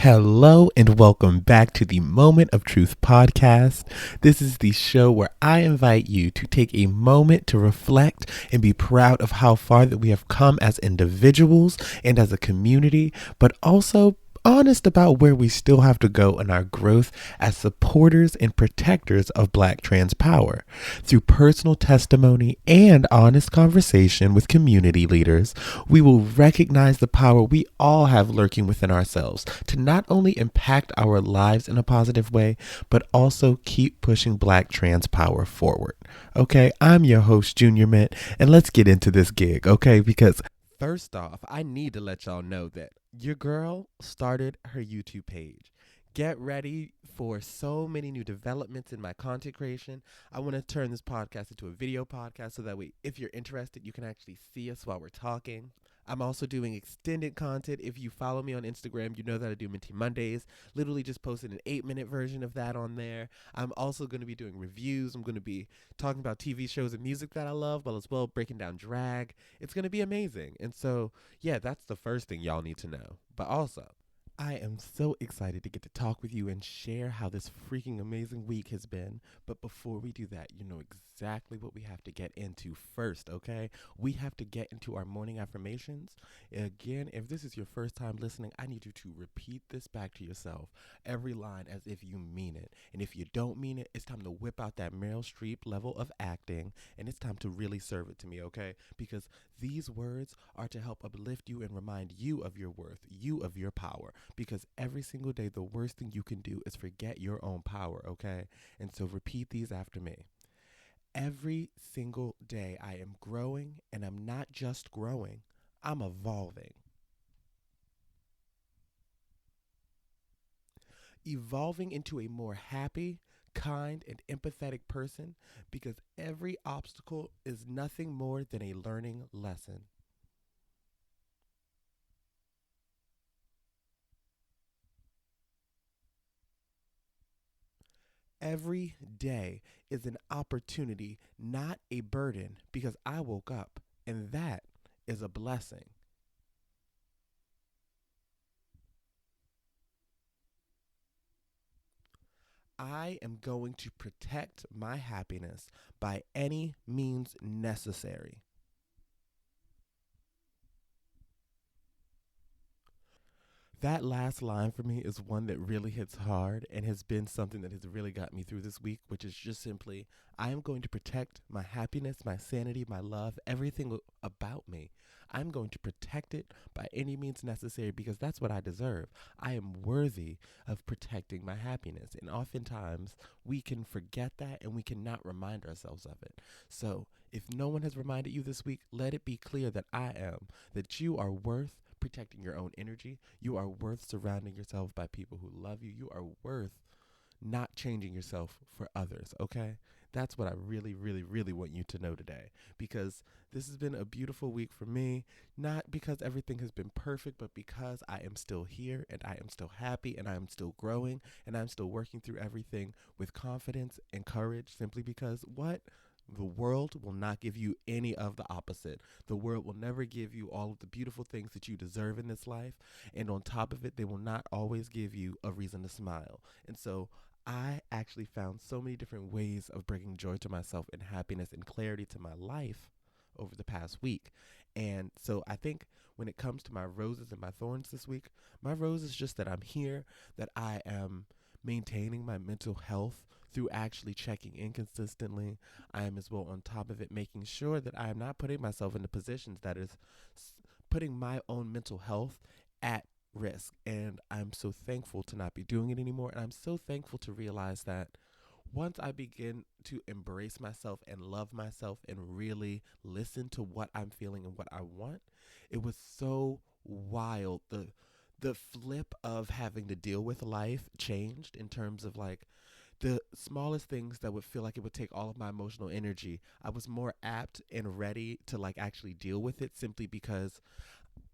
Hello and welcome back to the Moment of Truth podcast. This is the show where I invite you to take a moment to reflect and be proud of how far that we have come as individuals and as a community, but also honest about where we still have to go in our growth as supporters and protectors of Black trans power. Through personal testimony and honest conversation with community leaders, we will recognize the power we all have lurking within ourselves to not only impact our lives in a positive way, but also keep pushing Black trans power forward. Okay, I'm your host, Junior Mint, and let's get into this gig, okay? Because first off, I need to let y'all know that your girl started her YouTube page. Get ready for so many new developments in my content creation. I want to turn this podcast into a video podcast so that way, if you're interested, you can actually see us while we're talking. I'm also doing extended content. If you follow me on Instagram, you know that I do Minty Mondays. Literally just posted an 8-minute version of that on there. I'm also going to be doing reviews. I'm going to be talking about TV shows and music that I love, but as well breaking down drag. It's going to be amazing. And so, yeah, that's the first thing y'all need to know. But also, I am so excited to get to talk with you and share how this freaking amazing week has been. But before we do that, you know exactly what we have to get into first, okay? We have to get into our morning affirmations. Again, if this is your first time listening, I need you to repeat this back to yourself, every line as if you mean it. And if you don't mean it, it's time to whip out that Meryl Streep level of acting, and it's time to really serve it to me, okay? Because these words are to help uplift you and remind you of your worth, you of your power. Because every single day, the worst thing you can do is forget your own power, okay? And so repeat these after me. Every single day, I am growing, and I'm not just growing, I'm evolving. Evolving into a more happy, kind, and empathetic person because every obstacle is nothing more than a learning lesson. Every day is an opportunity, not a burden, because I woke up, and that is a blessing. I am going to protect my happiness by any means necessary. That last line for me is one that really hits hard and has been something that has really got me through this week, which is just simply I am going to protect my happiness, my sanity, my love, everything about me. I'm going to protect it by any means necessary because that's what I deserve. I am worthy of protecting my happiness. And oftentimes we can forget that and we cannot remind ourselves of it. So if no one has reminded you this week, let it be clear that I am, that you are worth protecting your own energy. You are worth surrounding yourself by people who love you. You are worth not changing yourself for others, okay? That's what I really, really, really want you to know today because this has been a beautiful week for me, not because everything has been perfect, but because I am still here and I am still happy and I am still growing and I'm still working through everything with confidence and courage simply because what? The world will not give you any of the opposite. The world will never give you all of the beautiful things that you deserve in this life. And on top of it, they will not always give you a reason to smile. And so I actually found so many different ways of bringing joy to myself and happiness and clarity to my life over the past week. And so I think when it comes to my roses and my thorns this week, my rose is just that I'm here, that I am maintaining my mental health through actually checking in consistently. I am as well on top of it, making sure that I am not putting myself into positions that is putting my own mental health at risk. And I'm so thankful to not be doing it anymore. And I'm so thankful to realize that once I begin to embrace myself and love myself and really listen to what I'm feeling and what I want, it was so wild. The flip of having to deal with life changed in terms of like the smallest things that would feel like it would take all of my emotional energy. I was more apt and ready to like actually deal with it simply because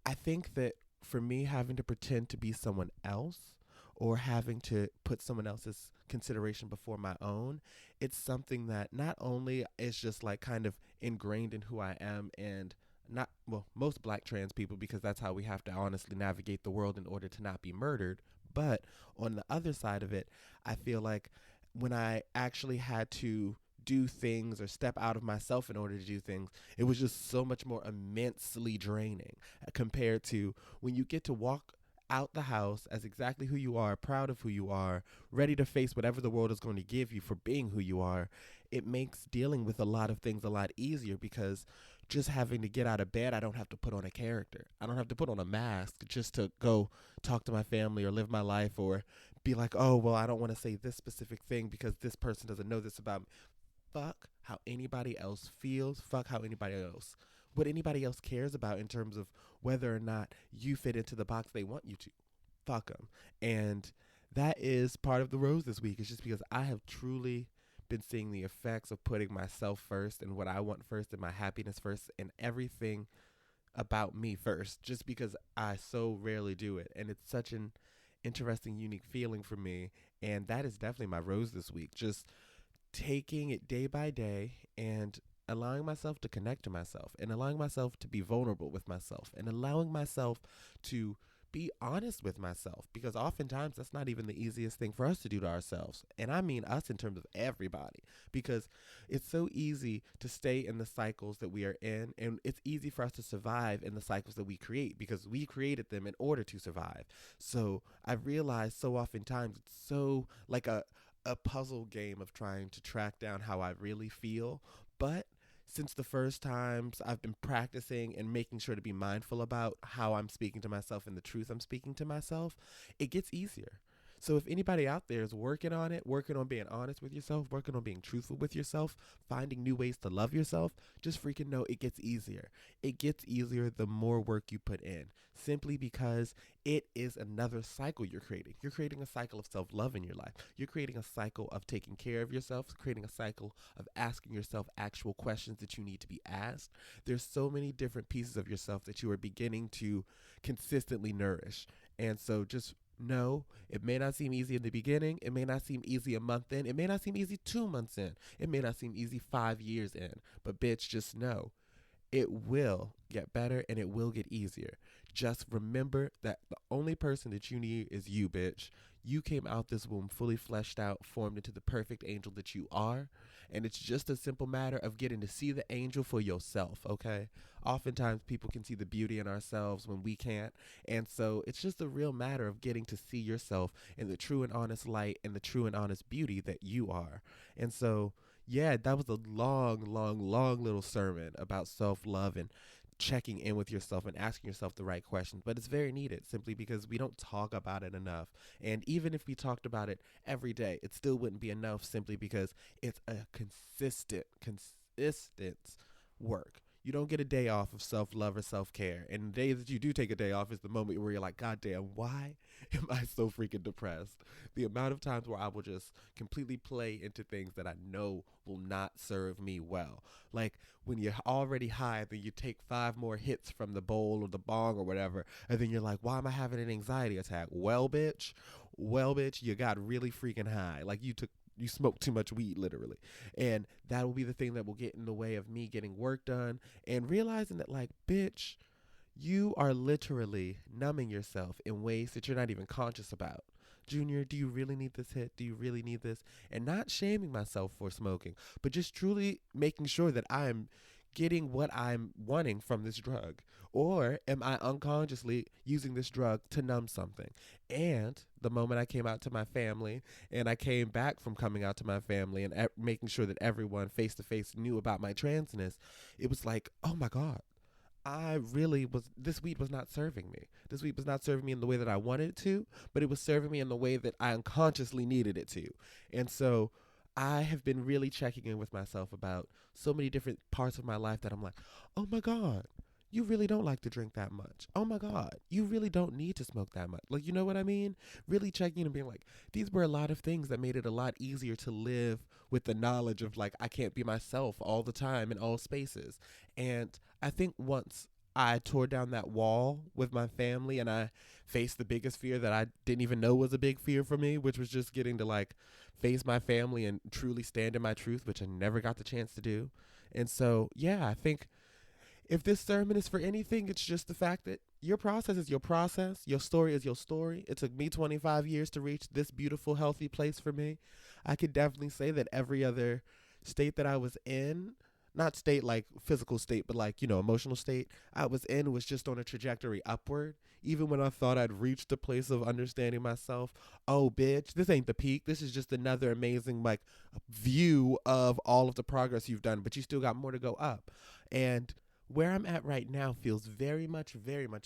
I think that for me, having to pretend to be someone else or having to put someone else's consideration before my own, it's something that not only is just like kind of ingrained in who I am and not, well, most Black trans people, because that's how we have to honestly navigate the world in order to not be murdered. But on the other side of it, I feel like when I actually had to do things or step out of myself in order to do things, it was just so much more immensely draining compared to when you get to walk out the house as exactly who you are, proud of who you are, ready to face whatever the world is going to give you for being who you are. It makes dealing with a lot of things a lot easier because just having to get out of bed, I don't have to put on a character. I don't have to put on a mask just to go talk to my family or live my life or be like, oh, well, I don't want to say this specific thing because this person doesn't know this about me. Fuck how anybody else feels. Fuck how anybody else, what anybody else cares about in terms of whether or not you fit into the box they want you to. Fuck them. And that is part of the rose this week. It's just because I have truly been seeing the effects of putting myself first and what I want first and my happiness first and everything about me first, just because I so rarely do it. And it's such an interesting, unique feeling for me. And that is definitely my rose this week. Just taking it day by day and allowing myself to connect to myself and allowing myself to be vulnerable with myself and allowing myself to be honest with myself, because oftentimes that's not even the easiest thing for us to do to ourselves. And I mean us in terms of everybody, because it's so easy to stay in the cycles that we are in, and it's easy for us to survive in the cycles that we create because we created them in order to survive. So I've realized so oftentimes it's so like a puzzle game of trying to track down how I really feel. But since the first times I've been practicing and making sure to be mindful about how I'm speaking to myself and the truth I'm speaking to myself, it gets easier. So if anybody out there is working on it, working on being honest with yourself, working on being truthful with yourself, finding new ways to love yourself, just freaking know it gets easier. It gets easier the more work you put in, simply because it is another cycle you're creating. You're creating a cycle of self-love in your life. You're creating a cycle of taking care of yourself, creating a cycle of asking yourself actual questions that you need to be asked. There's so many different pieces of yourself that you are beginning to consistently nourish. And so just know it may not seem easy in the beginning. It may not seem easy a month in. It may not seem easy 2 months in. It may not seem easy 5 years in. But bitch, just know it will get better and it will get easier. Just remember that the only person that you need is you, bitch. You came out this womb fully fleshed out, formed into the perfect angel that you are. And it's just a simple matter of getting to see the angel for yourself, okay? Oftentimes people can see the beauty in ourselves when we can't. And so it's just a real matter of getting to see yourself in the true and honest light and the true and honest beauty that you are. And so yeah, that was a long, long, long little sermon about self-love and checking in with yourself and asking yourself the right questions. But it's very needed simply because we don't talk about it enough. And even if we talked about it every day, it still wouldn't be enough simply because it's a consistent work. You don't get a day off of self-love or self-care. And the day that you do take a day off is the moment where you're like, God damn, why am I so freaking depressed? The amount of times where I will just completely play into things that I know will not serve me well. Like when you're already high, then you take 5 more hits from the bowl or the bong or whatever, and then you're like, why am I having an anxiety attack? Well, bitch, you got really freaking high. Like you smoked too much weed, literally. And that will be the thing that will get in the way of me getting work done and realizing that, like, bitch, you are literally numbing yourself in ways that you're not even conscious about. Junior, do you really need this hit? Do you really need this? And not shaming myself for smoking, but just truly making sure that I'm getting what I'm wanting from this drug. Or am I unconsciously using this drug to numb something? And the moment I came out to my family and I came back from coming out to my family and making sure that everyone face to face knew about my transness, it was like, oh my God, this weed was not serving me. This weed was not serving me in the way that I wanted it to, but it was serving me in the way that I unconsciously needed it to. And so I have been really checking in with myself about so many different parts of my life that I'm like, oh my God, you really don't like to drink that much. Oh my God, you really don't need to smoke that much. Like, you know what I mean? Really checking in and being like, these were a lot of things that made it a lot easier to live with the knowledge of like, I can't be myself all the time in all spaces. And I think once I tore down that wall with my family and I faced the biggest fear that I didn't even know was a big fear for me, which was just getting to like face my family and truly stand in my truth, which I never got the chance to do. And so, yeah, I think If this sermon is for anything, it's just the fact that your process is your process. Your story is your story. It took me 25 years to reach this beautiful, healthy place for me. I could definitely say that every other state that I was in, not state like physical state, but like, emotional state, I was in was just on a trajectory upward. Even when I thought I'd reached the place of understanding myself, oh, bitch, this ain't the peak. This is just another amazing, like, view of all of the progress you've done, but you still got more to go up. And where I'm at right now feels very much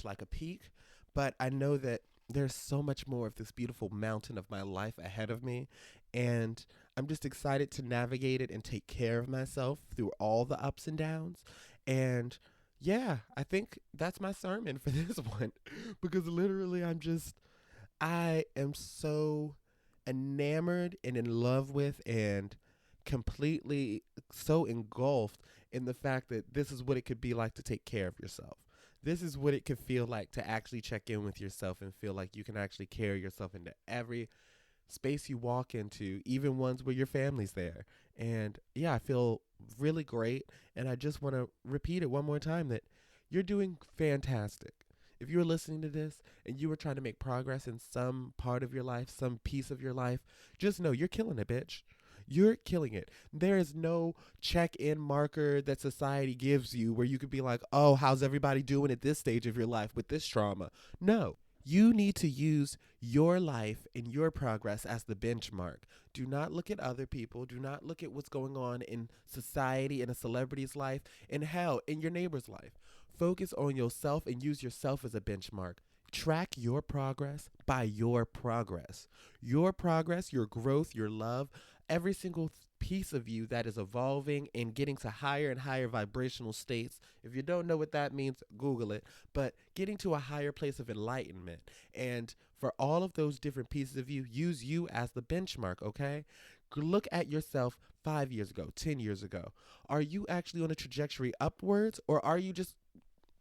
like a peak, but I know that there's so much more of this beautiful mountain of my life ahead of me. And I'm just excited to navigate it and take care of myself through all the ups and downs. And yeah, I think that's my sermon for this one because literally I am so enamored and in love with and completely so engulfed in the fact that this is what it could be like to take care of yourself. This is what it could feel like to actually check in with yourself and feel like you can actually carry yourself into every space you walk into, even ones where your family's there. And yeah, I feel really great. And I just want to repeat it one more time that you're doing fantastic. If you're listening to this and you were trying to make progress in some part of your life, some piece of your life, just know you're killing it, bitch. You're killing it. There is no check in marker that society gives you where you could be like, oh, how's everybody doing at this stage of your life with this trauma? No. You need to use your life and your progress as the benchmark. Do not look at other people. Do not look at what's going on in society, in a celebrity's life, and hell, in your neighbor's life. Focus on yourself and use yourself as a benchmark. Track your progress by your progress. Your progress, your growth, your love, every single piece of you that is evolving and getting to higher and higher vibrational states. If you don't know what that means, Google it. But getting to a higher place of enlightenment. And for all of those different pieces of you, use you as the benchmark, okay? Look at yourself 5 years ago, 10 years ago. Are you actually on a trajectory upwards, or are you just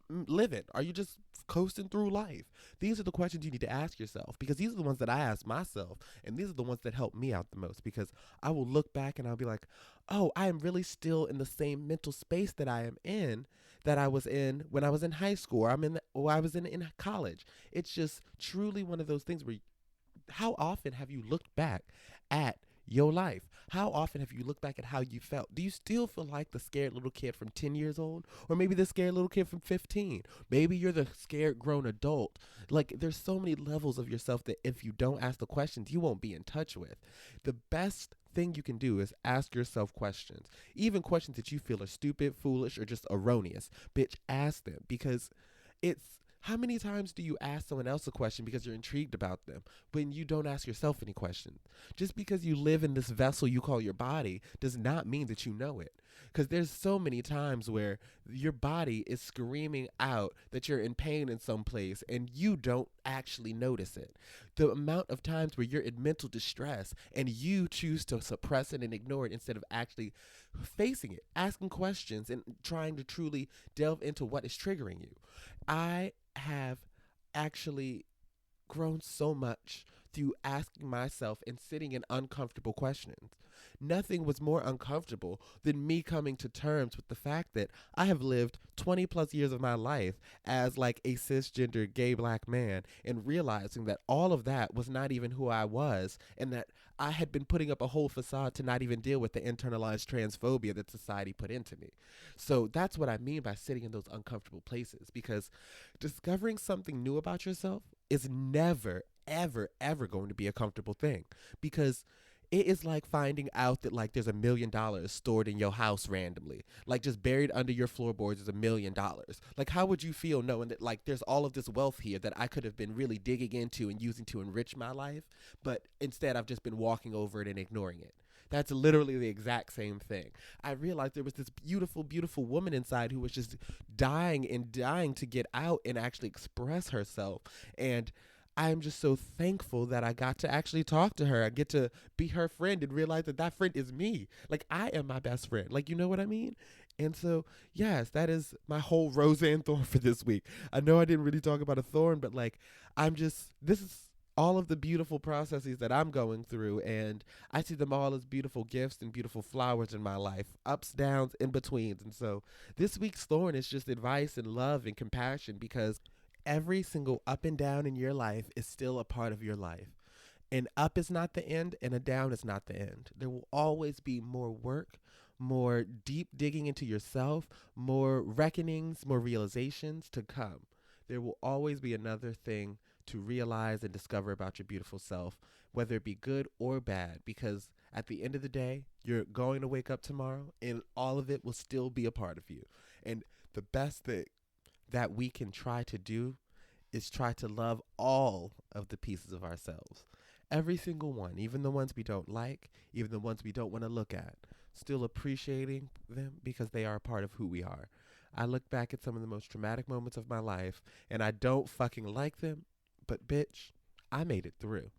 living? Are you just coasting through life? These are the questions you need to ask yourself, because these are the ones that I ask myself, and these are the ones that help me out the most, because I will look back and I'll be like, oh, I am really still in the same mental space that I am in, that I was in when I was in high school, or I was in college. It's just truly one of those things where how often have you looked back at your life? How often have you looked back at how you felt? Do you still feel like the scared little kid from 10 years old? Or maybe the scared little kid from 15? Maybe you're the scared grown adult. Like, there's so many levels of yourself that if you don't ask the questions, you won't be in touch with. The best thing you can do is ask yourself questions. Even questions that you feel are stupid, foolish, or just erroneous. Bitch, ask them, because it's how many times do you ask someone else a question because you're intrigued about them when you don't ask yourself any questions? Just because you live in this vessel you call your body does not mean that you know it. Because there's so many times where your body is screaming out that you're in pain in some place and you don't actually notice it. The amount of times where you're in mental distress and you choose to suppress it and ignore it instead of actually facing it, asking questions, and trying to truly delve into what is triggering you. I have actually grown so much through asking myself and sitting in uncomfortable questions. Nothing was more uncomfortable than me coming to terms with the fact that I have lived 20 plus years of my life as like a cisgender gay black man, and realizing that all of that was not even who I was, and that I had been putting up a whole facade to not even deal with the internalized transphobia that society put into me. So that's what I mean by sitting in those uncomfortable places, because discovering something new about yourself is never, ever going to be a comfortable thing, because it is like finding out that like there's $1 million stored in your house randomly, like just buried under your floorboards is $1 million. Like, how would you feel knowing that like there's all of this wealth here that I could have been really digging into and using to enrich my life, but instead I've just been walking over it and ignoring it? That's literally the exact same thing. I realized there was this beautiful, beautiful woman inside who was just dying and dying to get out and actually express herself. And I'm just so thankful that I got to actually talk to her. I get to be her friend and realize that that friend is me. Like, I am my best friend. Like, you know what I mean? And so, yes, that is my whole Roseanne thorn for this week. I know I didn't really talk about a thorn, but like, this is all of the beautiful processes that I'm going through, and I see them all as beautiful gifts and beautiful flowers in my life, ups, downs, in betweens. And so this week's thorn is just advice and love and compassion, because every single up and down in your life is still a part of your life. An up is not the end, and a down is not the end. There will always be more work, more deep digging into yourself, more reckonings, more realizations to come. There will always be another thing to realize and discover about your beautiful self, whether it be good or bad, because at the end of the day, you're going to wake up tomorrow and all of it will still be a part of you. And the best thing that we can try to do is try to love all of the pieces of ourselves. Every single one, even the ones we don't like, even the ones we don't want to look at, still appreciating them because they are a part of who we are. I look back at some of the most traumatic moments of my life and I don't fucking like them, but bitch, I made it through.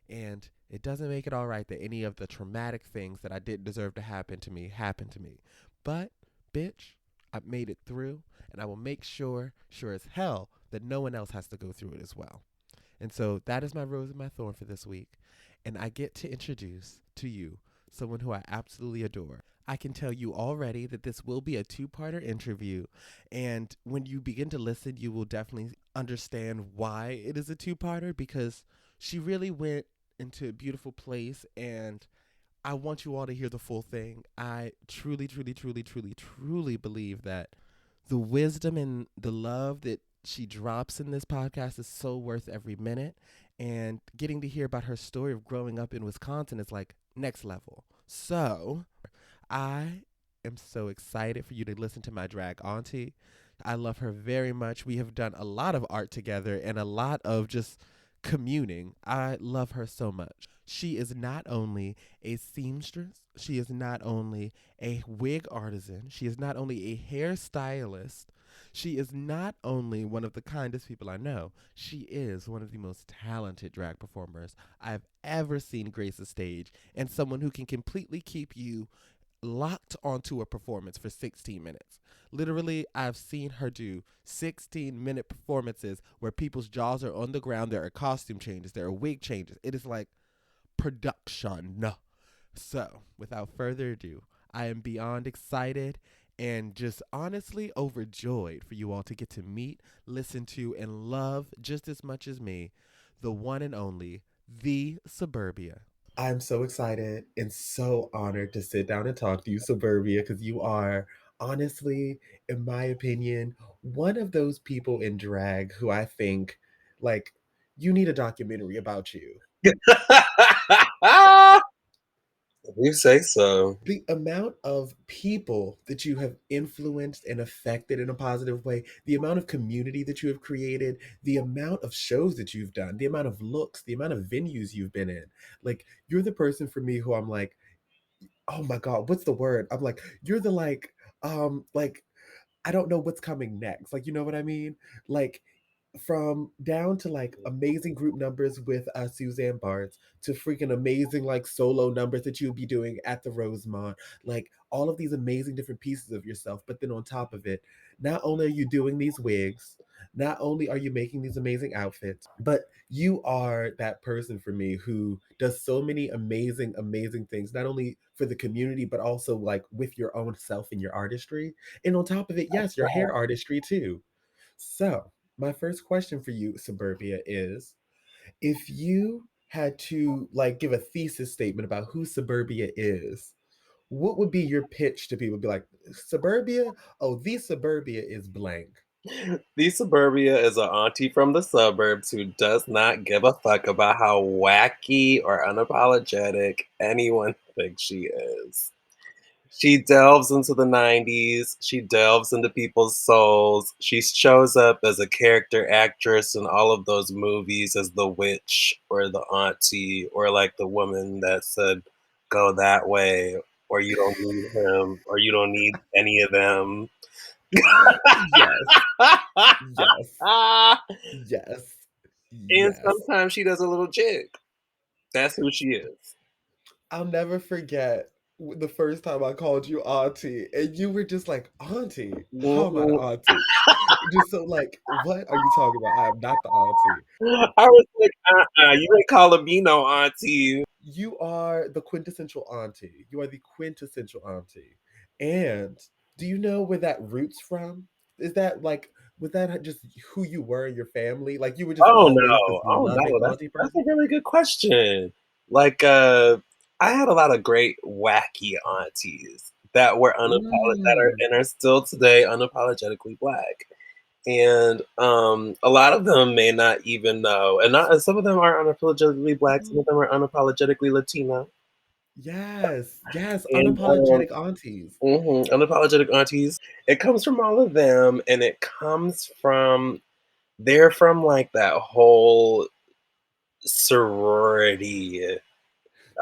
And it doesn't make it all right that any of the traumatic things that I didn't deserve to happen to me happened to me. But, bitch, I made it through, and I will make sure, sure as hell, that no one else has to go through it as well. And so that is my rose and my thorn for this week. And I get to introduce to you someone who I absolutely adore. I can tell you already that this will be a two-parter interview. And when you begin to listen, you will definitely understand why it is a two-parter, because she really went into a beautiful place, and I want you all to hear the full thing. I truly, truly, truly, truly, truly believe that the wisdom and the love that she drops in this podcast is so worth every minute. And getting to hear about her story of growing up in Wisconsin is like next level. So I am so excited for you to listen to my drag auntie. I love her very much. We have done a lot of art together and a lot of just communing. I love her so much. She is not only a seamstress, she is not only a wig artisan, she is not only a hairstylist, she is not only one of the kindest people I know, she is one of the most talented drag performers I've ever seen grace a stage, and someone who can completely keep you locked onto a performance for 16 minutes. Literally, I've seen her do 16-minute performances where people's jaws are on the ground. There are costume changes, there are wig changes. It is like production. So, without further ado, I am beyond excited and just honestly overjoyed for you all to get to meet, listen to, and love just as much as me, the one and only, the Suburbia. I'm so excited and so honored to sit down and talk to you, Suburbia, because you are honestly, in my opinion, one of those people in drag who I think, like, you need a documentary about you. You say so. The amount of people that you have influenced and affected in a positive way, the amount of community that you have created, the amount of shows that you've done, the amount of looks, the amount of venues you've been in. Like, you're the person for me who I'm like, oh my God, what's the word? I'm like, you're the like, I don't know what's coming next. Like, you know what I mean? Like, from down to like amazing group numbers with Suzanne Bartz to freaking amazing like solo numbers that you'll be doing at the Rosemont, like all of these amazing different pieces of yourself. But then on top of it, not only are you doing these wigs, not only are you making these amazing outfits, but you are that person for me who does so many amazing, amazing things, not only for the community, but also like with your own self and your artistry. And on top of it, yes, your hair artistry too. So, my first question for you, Suburbia, is if you had to like give a thesis statement about who Suburbia is, what would be your pitch to people? Be like, Suburbia? Oh, the Suburbia is blank. The Suburbia is an auntie from the suburbs who does not give a fuck about how wacky or unapologetic anyone thinks she is. She delves into the 90s. She delves into people's souls. She shows up as a character actress in all of those movies as the witch or the auntie or like the woman that said, go that way, or you don't need him, or you don't need any of them. Yes, yes, yes, And yes. sometimes she does a little jig. That's who she is. I'll never forget. the first time I called you auntie, and you were just like, "Auntie? How am I the Mhm. auntie?" Just so like, what are you talking about? I am not the auntie. I was like, you ain't calling me no auntie. You are the quintessential auntie. You are the quintessential auntie. And do you know where that roots from? Is that like, was that just who you were in your family? Like you were just Oh always this no, oh loving no, auntie that's a person? really good question. Like, I had a lot of great wacky aunties that were that are Mm. and are still today unapologetically black. And a lot of them may not even know, and not and some of them are unapologetically black, some Mhm. of them are unapologetically Latino, Yes, yes, and unapologetic aunties. unapologetic aunties. It comes from all of them, and it comes from they're from like that whole sorority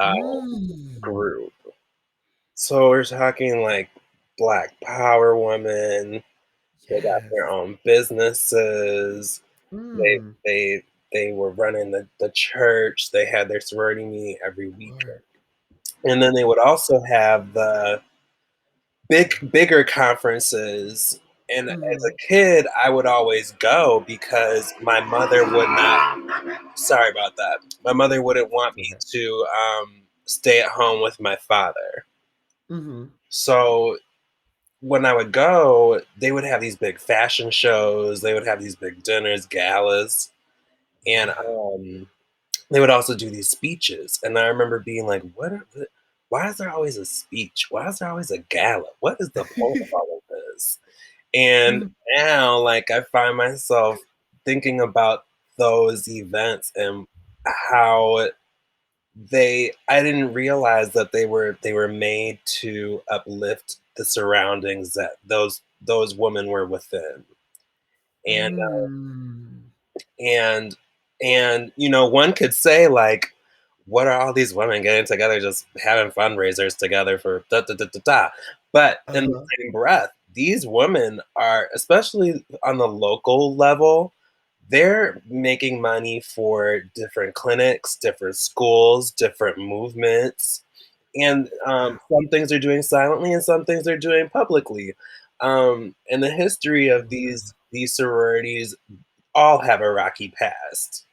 uh, Mm. group. So we're talking like Black Power women. They got their Yes. own businesses. They Mm. they they were running the church. They had their sorority meeting every weekend. Work. And then they would also have the bigger conferences. And as Mhm. a kid, I would always go because my mother would not. Sorry about that. My mother wouldn't want It's me okay. to stay at home with my father. Mhm. So when I would go, they would have these big fashion shows. They would have these big dinners, galas, and Wow. they would also do these speeches. And I remember being like, why is there always a speech? Why is there always a gala? What is the point of all of this? And Mm. now, like, I find myself thinking about those events and how I didn't realize that they were made to uplift the surroundings that those women were within. And Mm. And one could say like, what are all these women getting together, just having fundraisers together for da da da da da? But in the Uh-huh. same breath, these women are, especially on the local level, they're making money for different clinics, different schools, different movements, and Wow. some things they're doing silently, and some things they're doing publicly. And the history I of love. these sororities all have a rocky past.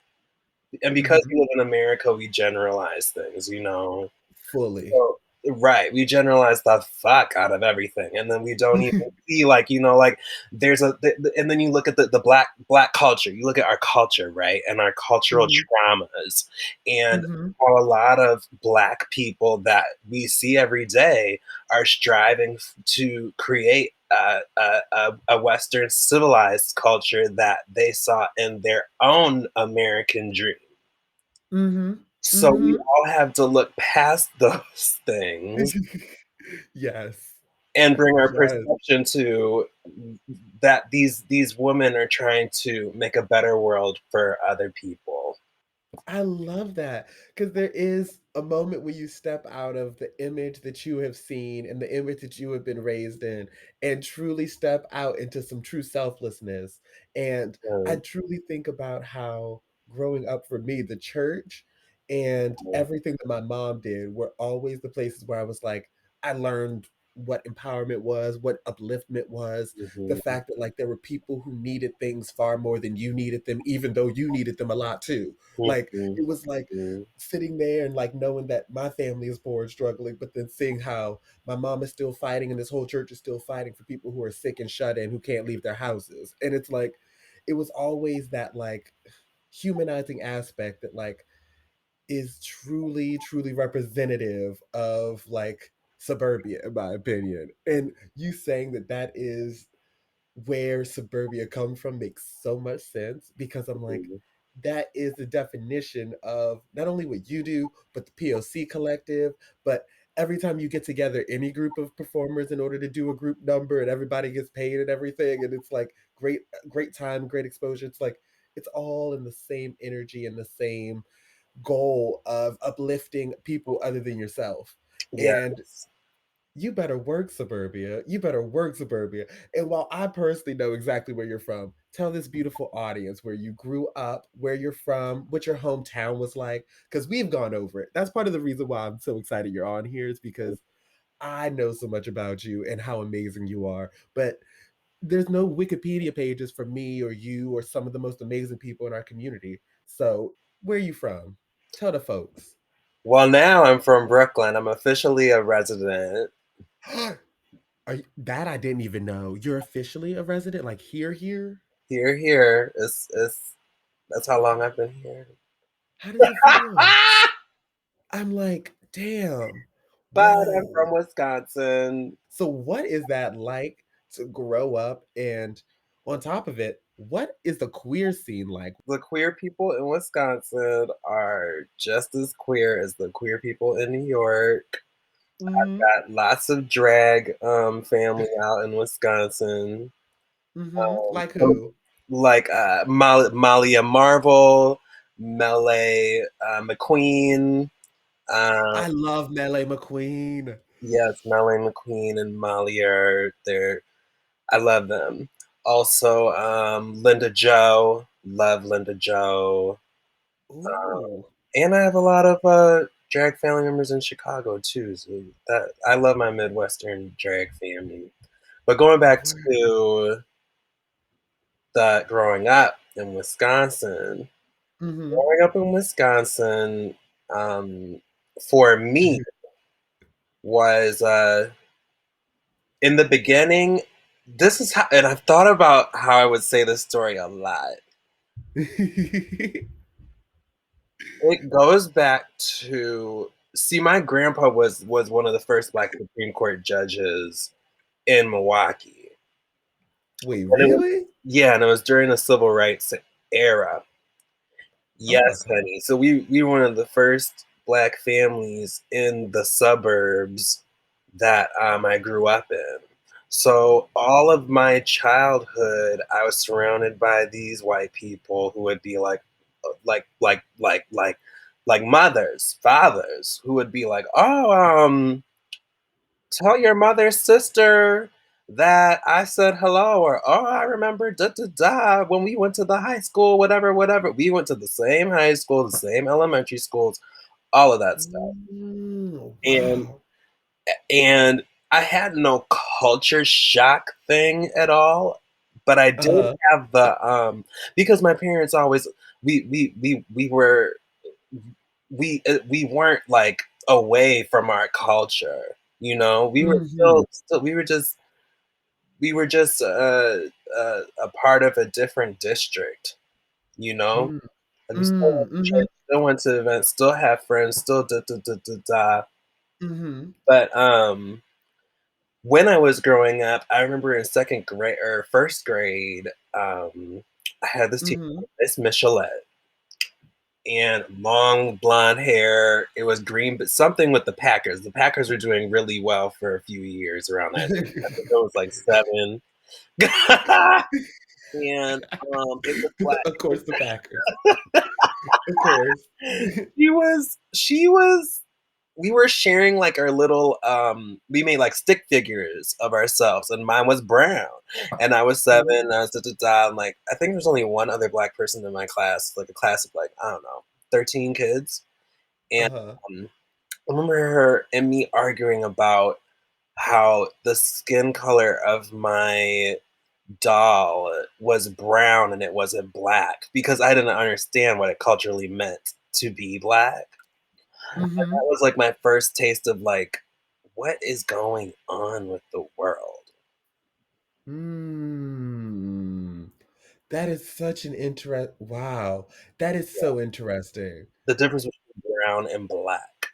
And because Mhm. we live in America, we generalize things, you know? Fully. So right, we generalize the fuck out of everything, and then we don't even see, like, like, there's and then you look at the black culture, you look at our culture, right, and our cultural Mhm. traumas, and Mhm. how a lot of black people that we see every day are striving to create a Western civilized culture that they saw in their own American dream. Mhm. So we Mhm. all have to look past those things Yes. and bring our Yes. perception to that these women are trying to make a better world for other people. I love that because there is a moment when you step out of the image that you have seen and the image that you have been raised in and truly step out into some true selflessness. And I Um, truly think about how growing up for me, the church and everything that my mom did were always the places where I was like, I learned what empowerment was, what upliftment was, the mhm, fact that like there were people who needed things far more than you needed them, even though you needed them a lot too. Like mhm, it was like mhm, sitting there and like knowing that my family is poor and struggling, but then seeing how my mom is still fighting and this whole church is still fighting for people who are sick and shut in who can't leave their houses. And it's like it was always that like humanizing aspect that like is truly, truly representative of like suburbia, in my opinion. And you saying that that is where suburbia comes from makes so much sense because I'm like, mhm, that is the definition of not only what you do, but the POC collective. But every time you get together, any group of performers in order to do a group number and everybody gets paid and everything, and it's like great, great time, great exposure. It's like it's all in the same energy and the same goal of uplifting people other than yourself. And yes. you better work suburbia. You better work suburbia. And while I personally know exactly where you're from, tell this beautiful audience where you grew up, where you're from, what your hometown was like, because we've gone over it. That's part of the reason why I'm so excited you're on here is because I know so much about you and how amazing you are, but there's no Wikipedia pages for me or you or some of the most amazing people in our community. So, where are you from? Tell the folks. Well, now I'm from Brooklyn. I'm officially a resident. That I didn't even know. You're officially a resident, like here? Here. It's that's how long I've been here. How does it feel? I'm like, damn. But I'm Whoa. from Wisconsin. So, what is that like to grow up? And on top of it, what is the queer scene like? The queer people in Wisconsin are just as queer as the queer people in New York. Hmm. Got lots of drag family out in Wisconsin. Hmm. Like Um, who? like Malia Marvel, Melee McQueen. Uh, I love Melee McQueen. yes, Melee McQueen and Malia are there. I love them. Also, Linda Joe. Love Linda Joe. Ooh. And I have a lot of drag family members in Chicago too. So that I love my Midwestern drag family. But going back Word. to the growing up in Wisconsin, Mhm. growing up in Wisconsin, um, for me was in the beginning. This is how, and I've thought about how I would say this story a lot. It goes back to see, my grandpa was one of the first Black Supreme Court judges in Milwaukee. Wait, And it was, really? yeah, and it was during the civil rights era. Oh my Yes, god. honey. So we were one of the first Black families in the suburbs that I grew up in. So all of my childhood, I was surrounded by these white people who would be like, like, like, like, like mothers, fathers, who would be like, "Oh, tell your mother's sister that I said hello," or "Oh, I remember da da da when we went to the high school, whatever, whatever." We went to the same high school, the same elementary schools, all of that stuff. And Wow. and I had no culture shock thing at all, but I did Uh-huh. have the because my parents always we were we weren't like away from our culture, you know. We were Mhm. still we were just a part of a different district, you know. Mm. Like we still Mm. went to Mhm. church, still went to events, still have friends, still da da da da da. Mhm. But when I was growing up, I remember in second grade or first grade, I had this teacher, Mhm. Miss Michelet, and long blonde hair. It was green, but something with the Packers. The Packers were doing really well for a few years around that. I think it was like seven. And it was Of black. course, the Packers. Of course. She was we were sharing like our little we made like stick figures of ourselves, and mine was brown, and I was seven, Ooh. and I was da, da, da, and like I think there's only one other black person in my class, like a class of like, I don't know, 13 kids. And Uh-huh. um, I remember her and me arguing about how the skin color of my doll was brown and it wasn't black, because I didn't understand what it culturally meant to be black. That Mhm. was like my first taste of like, what is going on with the world? Mm. That is such an wow. That is Yeah. so interesting. The difference between brown and black.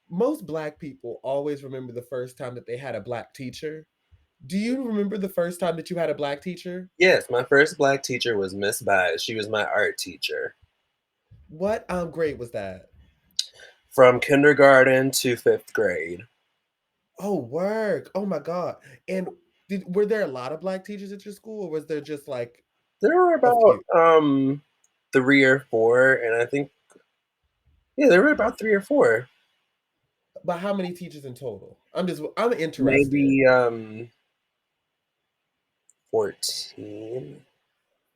Most Black people always remember the first time that they had a Black teacher. Do you remember the first time that you had a Black teacher? Yes, my first black teacher was Miss Baez. She was my art teacher What grade was that? from kindergarten to fifth grade. Oh, work. Oh my God. And were there a lot of Black teachers at your school, or was there just like There were a about few? 3 or 4, and I think, yeah, there were about 3 or 4. But how many teachers in total? I'm interested. Maybe 14.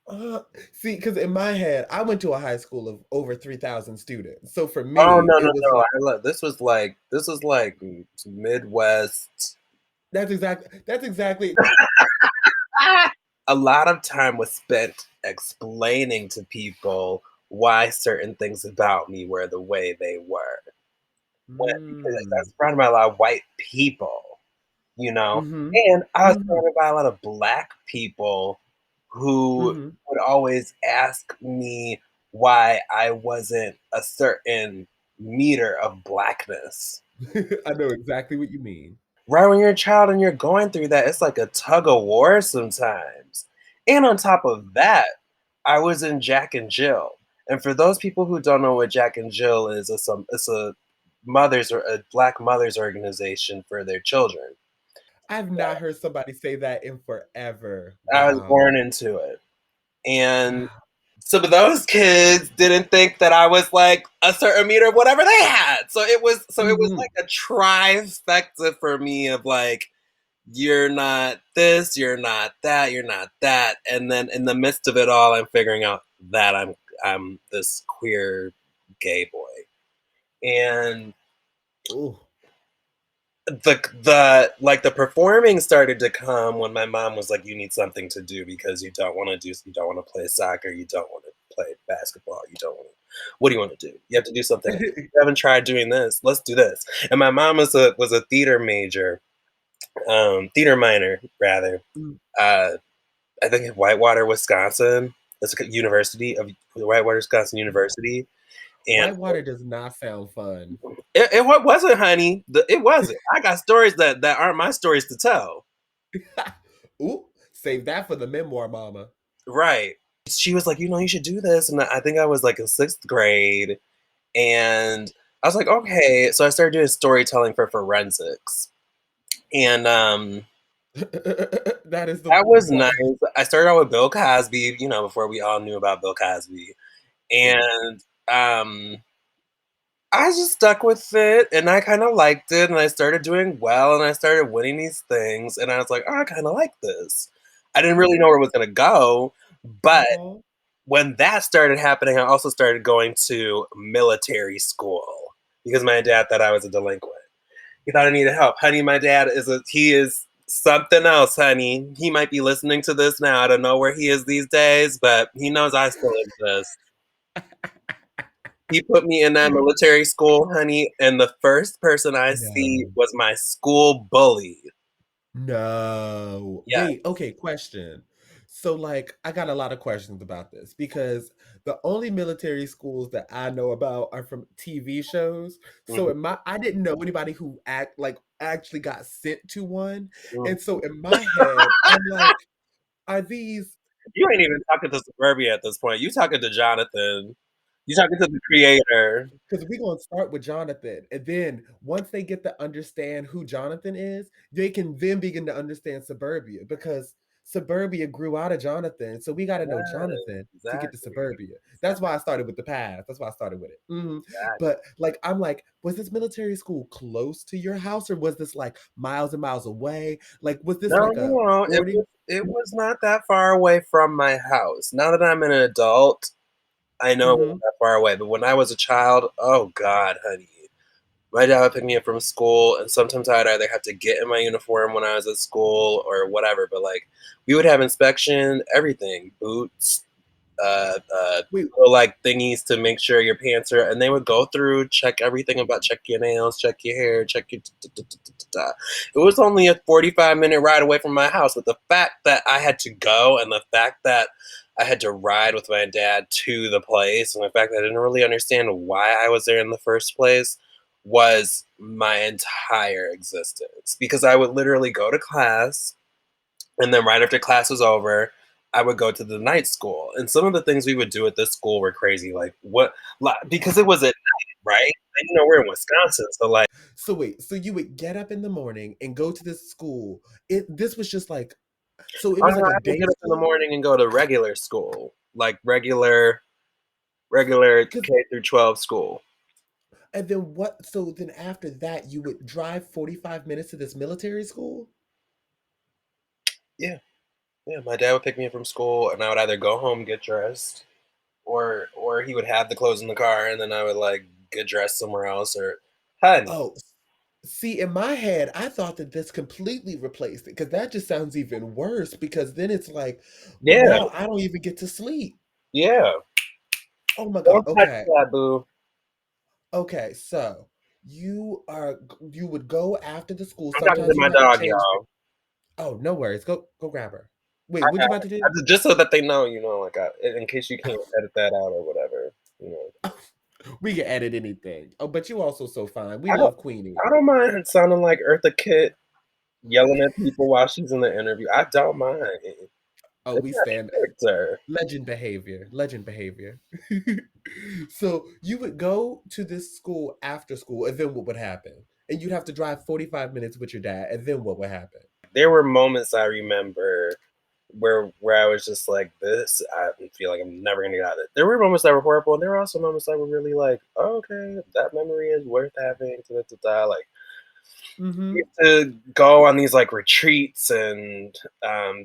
Uh, See, because in my head, I went to a high school of over 3,000 students. So for Oh me, no, it no, was no. like, This was like Midwest. that's exactly. A lot of time was spent explaining to people why certain things about me were the way they were. Because I was Mm, surrounded by a lot of white people, you know, mm-hmm, and I was mm-hmm, surrounded by a lot of black people who mm-hmm. would always ask me why I wasn't a certain meter of blackness. I know exactly what you mean. Right when you're a child and you're going through that, it's like a tug of war sometimes. And on top of that, I was in Jack and Jill. And for those people who don't know what Jack and Jill is, it's a mothers or a black mothers organization for their children. I've not heard somebody say that in forever. I was born Wow. into it. And some of those kids didn't think that I was like a certain meter of whatever they had. So it was Hmm. like a trifecta for me of like, you're not this, you're not that, you're not that. And then in the midst of it all, I'm figuring out that I'm this queer gay boy. And Oh. the performing started to come when my mom was like, you need something to do because you don't want to play soccer, you don't want to play basketball, you don't want to, what do you want to do? You have to do something else. You haven't tried doing this, let's do this. And my mom was a theater major, theater minor rather. uh I think in Whitewater, Wisconsin. It's a university of Whitewater, Wisconsin University, and Whitewater does not sound fun. it wasn't, honey. It wasn't. I got stories that aren't my stories to tell. Ooh, save that for the memoir, mama. Right. She was like, you should do this, and I think I was like in sixth grade, and I was like, okay. So I started doing storytelling for forensics, and That is the that was nice. one. I started out with Bill Cosby, before we all knew about Bill Cosby, True. and I just stuck with it and I kind of liked it and I started doing well and I started winning these things and I was like, oh, I kind of like this. I didn't really know where it was going to go, but Oh. when that started happening, I also started going to military school because my dad thought I was a delinquent. He thought I needed help. Honey, my dad he is something else, honey. He might be listening to this now. I don't know where he is these days, but he knows I still exist. He put me in that military school, honey, and the first person I see No. was my school bully. No. Yeah. Wait, okay, question. So like I got a lot of questions about this because the only military schools that I know about are from TV shows. So Mhm, in my I didn't know anybody who actually got sent to one. mhm. And so in my head, I'm like, are these You ain't even talking to Suburbia at this point. You talking to Jonathan. You talking to the creator. because we're gonna start with Jonathan, and then once they get to understand who Jonathan is, they can then begin to understand Suburbia because Suburbia grew out of Jonathan. So we got to know Yes, Jonathan to get to exactly. Suburbia. That's why I started with the past. That's why I started with it. Exactly. But like, I'm like, was this military school close to your house, or was this like miles and miles away? Like, was this No, like a no, it was boarding? it was not that far away from my house. Now that I'm an adult, I know it Mm-hmm. wasn't that far away. But when I was a child, oh God, honey. My dad would pick me up from school, and sometimes I'd either have to get in my uniform when I was at school or whatever. But like, we would have inspection, everything, boots, Wait, little like thingies to make sure your pants are, and they would go through, check everything about, check your nails, check your hair, check your. It was only a 45-minute ride away from my house, but the fact that I had to go, and the fact that I had to ride with my dad to the place, and the fact that I didn't really understand why I was there in the first place was my entire existence because I would literally go to class and then right after class was over, I would go to the night school. And some of the things we would do at this school were crazy. Like what because it was at night, right? And, we're in Wisconsin, so like so wait, so you would get up in the morning and go to this school. This was just like, so it oh was no, like a I would day get up in the school. morning and go to regular school. Like regular Because K through 12 school. and then what? So then after that, you would drive 45 minutes to this military school. Yeah. Yeah, my dad would pick me up from school, and I would either go home, get dressed, or he would have the clothes in the car, and then I would like get dressed somewhere else. Or, honey, Oh, see, in my head, I thought that this completely replaced it because that just sounds even worse because then it's like, but yeah, now I don't even get to sleep. yeah, Oh my God. don't touch Okay. that, boo. Okay. So you would go after the school. I'm talking to Sometimes you my had to dog, change. y'all. Oh, no worries. Go grab her. Wait, what you about to do? Just so that they know, like in case you can't edit that out or whatever. We can edit anything. Oh, but you also so fine. We I don't, love Queenie. I don't mind sounding like Eartha Kitt yelling at people while she's in the interview. I don't mind. Oh, It's we not stand character. legend behavior. Legend behavior. So you would go to this school after school, and then what would happen? And you'd have to drive 45 minutes with your dad, and then what would happen? There were moments I remember where I was just like, this, I feel like I'm never gonna get out of it. There were moments that were horrible, and there were also moments that were really like, oh, okay, that memory is worth having. Da, da, da, da. Like we Mm-hmm. used to go on these like retreats and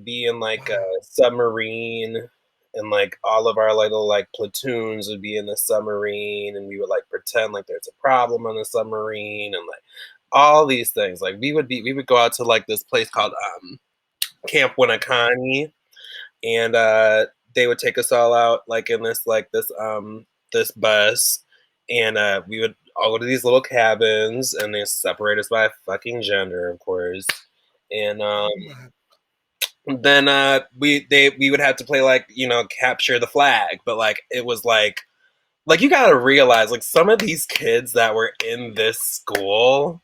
be in like a Wow. submarine, and like all of our little like platoons would be in the submarine, and we would like pretend like there's a problem on the submarine, and like all these things. Like we would go out to like this place called Camp Winneconne, and they would take us all out like in this bus, and we would all go to these little cabins, and they separate us by fucking gender, of course. And Oh my. then we would have to play like capture the flag, but like it was like you gotta realize like some of these kids that were in this school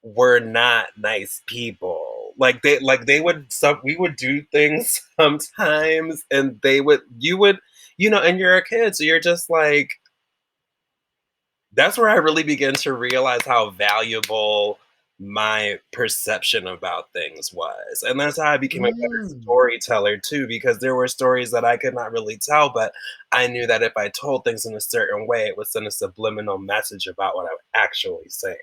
were not nice people. Like they would some we would do things sometimes, and they would you would and you're a kid, so you're just like, that's where I really began to realize how valuable my perception about things was. And that's how I became a better Mm, storyteller too, because there were stories that I could not really tell, but I knew that if I told things in a certain way, it would send a subliminal message about what I was actually saying.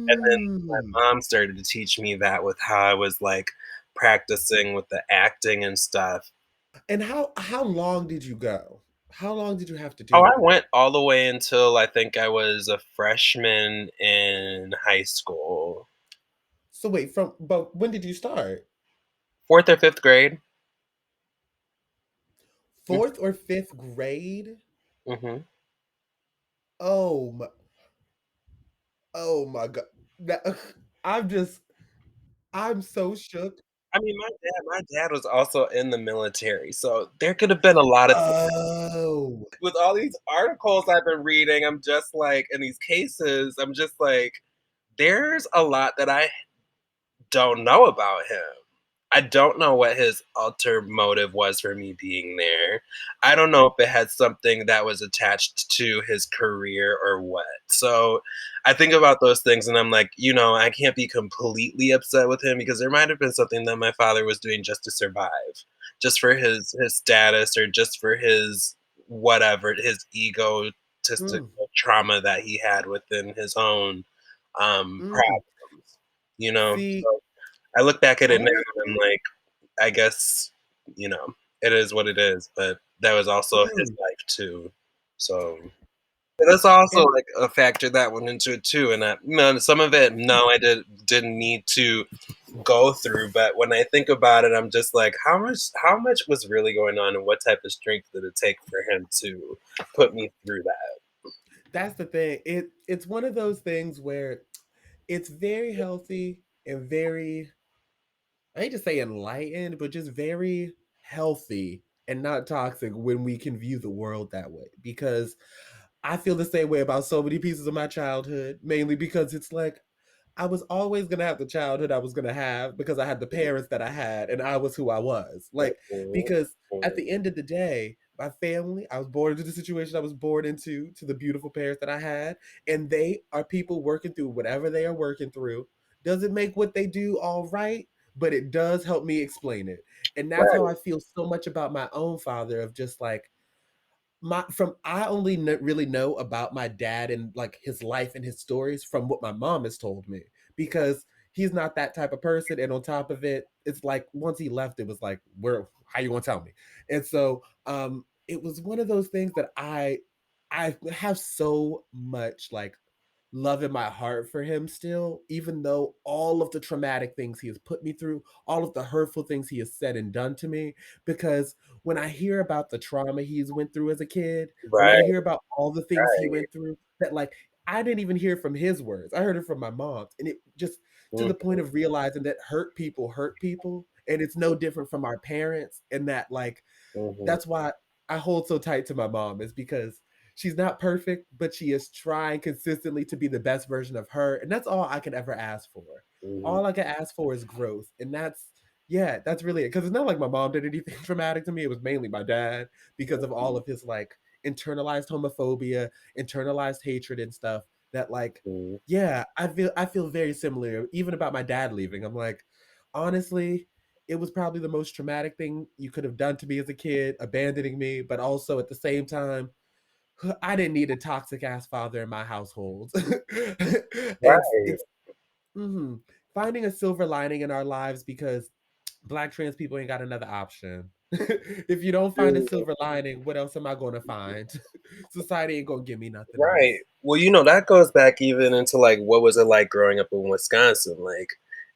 And then mm. my mom started to teach me that with how I was like practicing with the acting and stuff. And how long did you go? How long did you have to Oh, do I it? went all the way until I think I was a freshman in high school. So wait, but when did you start? Fourth or fifth grade. Fourth or fifth grade? Mm-hmm. Oh my, oh my God. That, I'm just, I'm so shook. I mean, my dad was also in the military, so there could have been a lot of Oh. with all these articles I've been reading. I'm just like, in these cases, I'm just like, there's a lot that I don't know about him. I don't know what his ulterior motive was for me being there. I don't know if it had something that was attached to his career or what. So I think about those things, and I'm like, I can't be completely upset with him because there might have been something that my father was doing just to survive, just for his status, or just for his whatever, his egotistical Mm, trauma that he had within his own mm. problems. See, So I look back at it now and I'm honestly, like, I guess, you know, it is what it is, but that was also his mm, life too. So that's also and like a factor that went into it too. And some of it, no, I didn't need to go through. But when I think about it, I'm just like, how much was really going on, and what type of strength did it take for him to put me through that? that's the thing. It's one of those things where it's very healthy and very, I hate to say enlightened, but just very healthy and not toxic when we can view the world that way. Because I feel the same way about so many pieces of my childhood, mainly because it's like I was always gonna have the childhood I was gonna have because I had the parents that I had and I was who I was. Like, Mhm, because at mhm. the end of the day, my family, I was born into the situation I was born into, to the beautiful parents that I had, and they are people working through whatever they are working through. Doesn't make what they do all right, but it does help me explain it. And that's how Right. I feel so much about my own father, of just like my from I only really know about my dad and like his life and his stories from what my mom has told me, because he's not that type of person. And on top of it, it's like once he left, it was like, where how you gonna tell me? And so it was one of those things that I have so much like love in my heart for him still, even though all of the traumatic things he has put me through, all of the hurtful things he has said and done to me. Because when I hear about the trauma he's went through as a kid, when I Right, hear about all the things he right. went through, that like I didn't even hear from his words. I heard it from my mom's. And it just to the point Mhm, of realizing that hurt people. And it's no different from our parents. And that like mhm, that's why I hold so tight to my mom, is because she's not perfect, but she is trying consistently to be the best version of her. And that's all I can ever ask for. mhm, All I can ask for is growth. And yeah, that's really it. Because it's not like my mom did anything traumatic to me. It was mainly my dad because of all of his like internalized homophobia, internalized hatred and stuff that like, mhm. yeah, I feel very similar, even about my dad leaving. I'm like, honestly, it was probably the most traumatic thing you could have done to me as a kid, abandoning me, but also at the same time, I didn't need a toxic ass father in my household. Right. It's mhm, finding a silver lining in our lives because black trans people ain't got another option. If you don't find a Mhm. silver lining, what else am I going to find? Society ain't going to give me nothing Right. else. Well, that goes back even into like what was it like growing up in Wisconsin? Like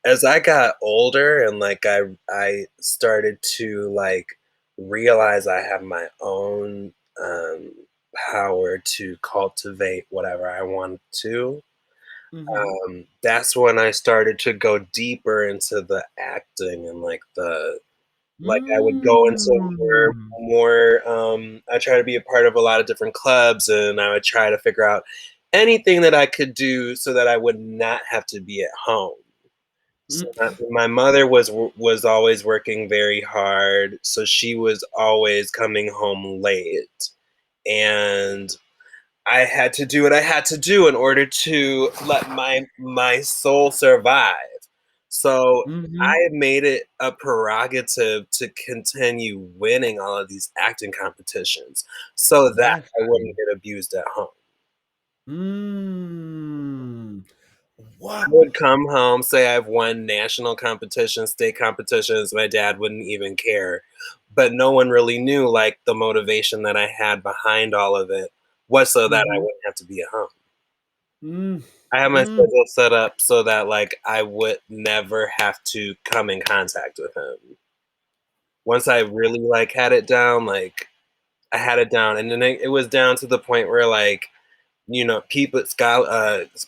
as I got older and like I started to like realize I have my own um power to cultivate whatever I want to. Mhm. That's when I started to go deeper into the acting and like I would go into Mm. I try to be a part of a lot of different clubs and I would try to figure out anything that I could do so that I would not have to be at home. So Mm. my mother was always working very hard, so she was always coming home late. And I had to do what I had to do in order to let my soul survive. So Mhm. I made it a prerogative to continue winning all of these acting competitions so that I wouldn't Definitely. get abused at home. Mm. I What? would come home, say I've won national competitions, state competitions, my dad wouldn't even care. But no one really knew like the motivation that I had behind all of it was so that I Mhm. wouldn't have to be at home. Mm. I had my Mm. schedule set up so that like I would never have to come in contact with him. Once I really like had it down, like I had it down, and then it was down to the point where like people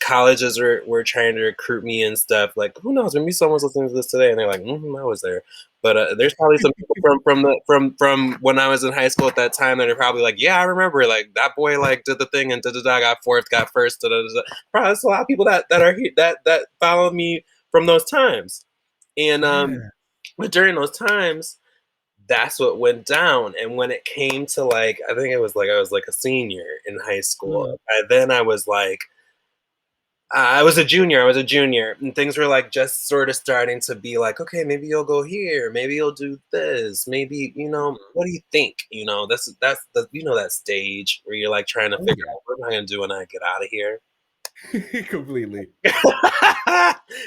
colleges were trying to recruit me and stuff. Like who knows? Maybe someone's listening to this today and they're like, I was there. But there's probably some people from when I was in high school at that time that are probably like, yeah, I remember like that boy like did the thing and da da da got fourth, got first. Da, da, da. Probably there's a lot of people that are here that follow me from those times. And Yeah. but during those times, that's what went down. And when it came to like, I think it was like I was like a senior in high school. Mhm. Then I was like, I was a junior. I was a junior, and things were like just sort of starting to be like, okay, maybe you'll go here, maybe you'll do this, maybe what do you think? That's the that stage where you're like trying to Oh, figure yeah. out what am I gonna do when I get out of here. Completely.